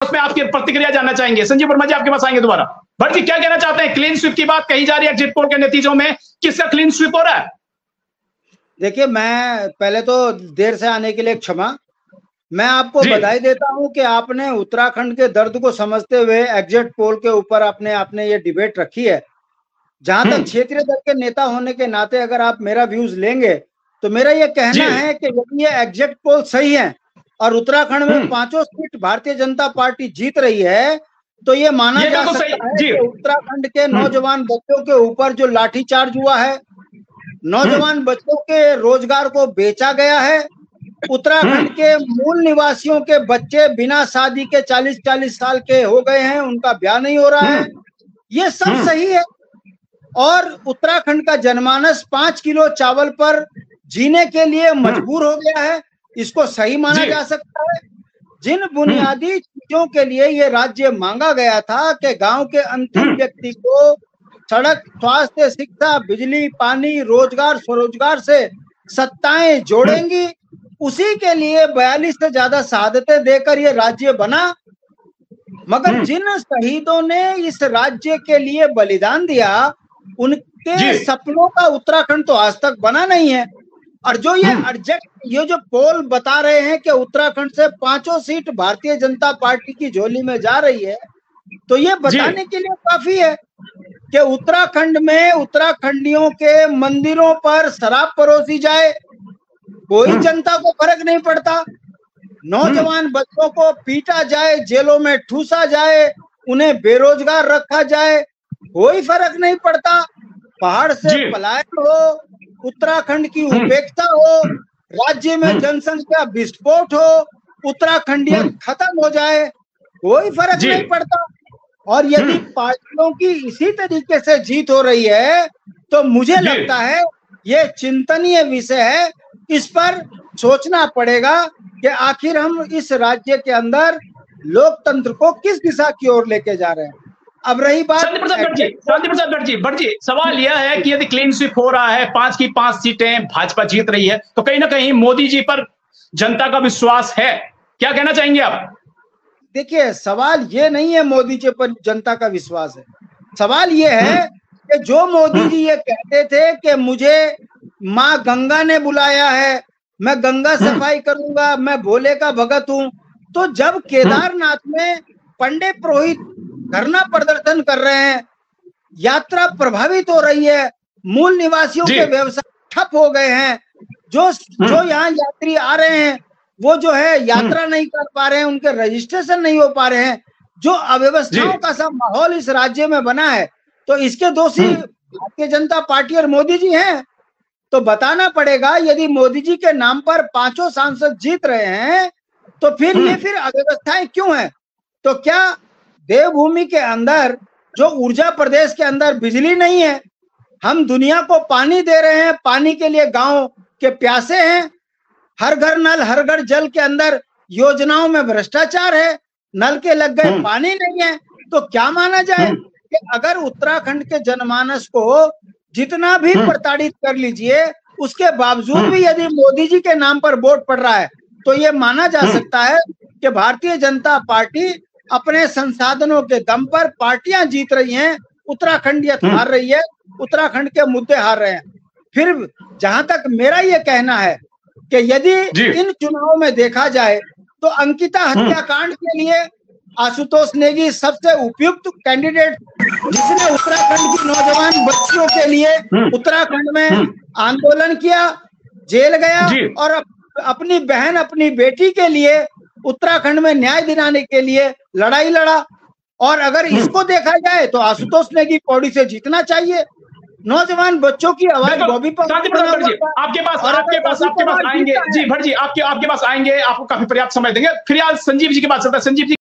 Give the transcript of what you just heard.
उसमें आपकी प्रतिक्रिया जानना चाहेंगे। संजीव वर्मा जी आपके पास आएंगे दोबारा। भट्ट जी क्या कहना चाहते हैं? क्लीन स्वीप की बात कही जा रही है एग्जिट पोल के नतीजों में, किसका क्लीन स्वीप हो रहा है? देखिए, मैं पहले तो देर से आने के लिए क्षमा। मैं आपको बधाई देता हूं कि आपने उत्तराखंड के दर्द को समझते हुए एग्जिट पोल के ऊपर आपने ये डिबेट रखी है। जहां तक क्षेत्रीय दल के नेता होने के नाते अगर आप मेरा व्यूज लेंगे तो मेरा ये कहना है कि यदि ये एग्जिट पोल सही है और उत्तराखंड में 5 सीट भारतीय जनता पार्टी जीत रही है तो ये माना जा सकता है कि उत्तराखंड के नौजवान बच्चों के ऊपर जो लाठीचार्ज हुआ है, नौजवान बच्चों के रोजगार को बेचा गया है, उत्तराखंड के मूल निवासियों के बच्चे बिना शादी के 40-40 साल के हो गए हैं, उनका ब्याह नहीं हो रहा है, ये सब सही है। और उत्तराखंड का जनमानस 5 किलो चावल पर जीने के लिए मजबूर हो गया है, इसको सही माना जा सकता है। जिन बुनियादी चीजों के लिए ये राज्य मांगा गया था कि गांव के अंतिम व्यक्ति को सड़क, स्वास्थ्य, शिक्षा, बिजली, पानी, रोजगार, स्वरोजगार से सत्ताएं जोड़ेंगी, उसी के लिए 42 से ज्यादा शहादतें देकर ये राज्य बना। मगर जिन शहीदों ने इस राज्य के लिए बलिदान दिया उनके सपनों का उत्तराखंड तो आज तक बना नहीं है। और जो ये जो पोल बता रहे हैं कि उत्तराखंड से 5 सीट भारतीय जनता पार्टी की झोली में जा रही है, तो ये बताने के लिए काफी है कि उत्तराखंड में उत्तराखंडियों के मंदिरों पर शराब परोसी जाए, कोई जनता को फर्क नहीं पड़ता। नौजवान बच्चों को पीटा जाए, जेलों में ठूसा जाए, उन्हें बेरोजगार रखा जाए, कोई फर्क नहीं पड़ता। पहाड़ से पलायन हो, उत्तराखंड की उपेक्षा हो, राज्य में जनसंख्या विस्फोट हो, उत्तराखंडियत खत्म हो जाए, कोई फर्क नहीं पड़ता। और यदि पार्टियों की इसी तरीके से जीत हो रही है तो मुझे लगता है ये चिंतनीय विषय है। इस पर सोचना पड़ेगा कि आखिर हम इस राज्य के अंदर लोकतंत्र को किस दिशा की ओर लेके जा रहे हैं। अब रही बात शांति प्रसाद भट्ट जी, सवाल यह है कि यदि क्लीन स्वीप हो रहा है, 5 की 5 सीटें भाजपा जीत रही है, तो कहीं ना कहीं मोदी जी पर जनता का विश्वास है, क्या कहना चाहेंगे आप? देखिए, सवाल ये नहीं है मोदी जी पर जनता का विश्वास है, सवाल ये है कि जो मोदी जी ये कहते थे कि मुझे माँ गंगा ने बुलाया है, मैं गंगा सफाई करूंगा, मैं भोले का भगत हूं, तो जब केदारनाथ में पंडित पुरोहित धरना प्रदर्शन कर रहे हैं, यात्रा प्रभावित हो रही है, मूल निवासियों के व्यवसाय ठप हो गए हैं, जो यहाँ यात्री आ रहे हैं वो जो है यात्रा नहीं कर पा रहे हैं, उनके रजिस्ट्रेशन नहीं हो पा रहे हैं, जो अव्यवस्थाओं का सा माहौल इस राज्य में बना है, तो इसके दोषी भारतीय जनता पार्टी और मोदी जी हैं। तो बताना पड़ेगा, यदि मोदी जी के नाम पर 5 सांसद जीत रहे हैं तो फिर अव्यवस्थाएं क्यों हैं? तो क्या देवभूमि के अंदर जो ऊर्जा प्रदेश के अंदर बिजली नहीं है, हम दुनिया को पानी दे रहे हैं, पानी के लिए गांव के प्यासे हैं, हर घर नल हर घर जल के अंदर योजनाओं में भ्रष्टाचार है, नल के लग गए पानी नहीं है, तो क्या माना जाए कि अगर उत्तराखंड के जनमानस को जितना भी प्रताड़ित कर लीजिए, उसके बावजूद भी यदि मोदी जी के नाम पर वोट पड़ रहा है तो ये माना जा सकता है कि भारतीय जनता पार्टी अपने संसाधनों के दम पर पार्टियां जीत रही हैं, उत्तराखंडियत हार रही है, उत्तराखंड के मुद्दे हार रहे हैं। फिर जहां तक मेरा ये कहना है कि यदि इन चुनावों में देखा जाए तो अंकिता हत्याकांड के लिए आशुतोष नेगी सबसे उपयुक्त कैंडिडेट, जिसने उत्तराखंड की नौजवान बच्चियों के लिए उत्तराखंड में आंदोलन किया, जेल गया और अपनी बहन अपनी बेटी के लिए उत्तराखंड में न्याय दिलाने के लिए लड़ाई लड़ा। और अगर इसको देखा जाए तो आशुतोष नेगी पौड़ी से जीतना चाहिए। नौजवान बच्चों की आवाज बॉबी पर आपके पास आएंगे जी, भट्ट जी आपके पास आएंगे, आपको काफी पर्याप्त समय देंगे। फिर संजीव जी की बात करता है। संजीव जी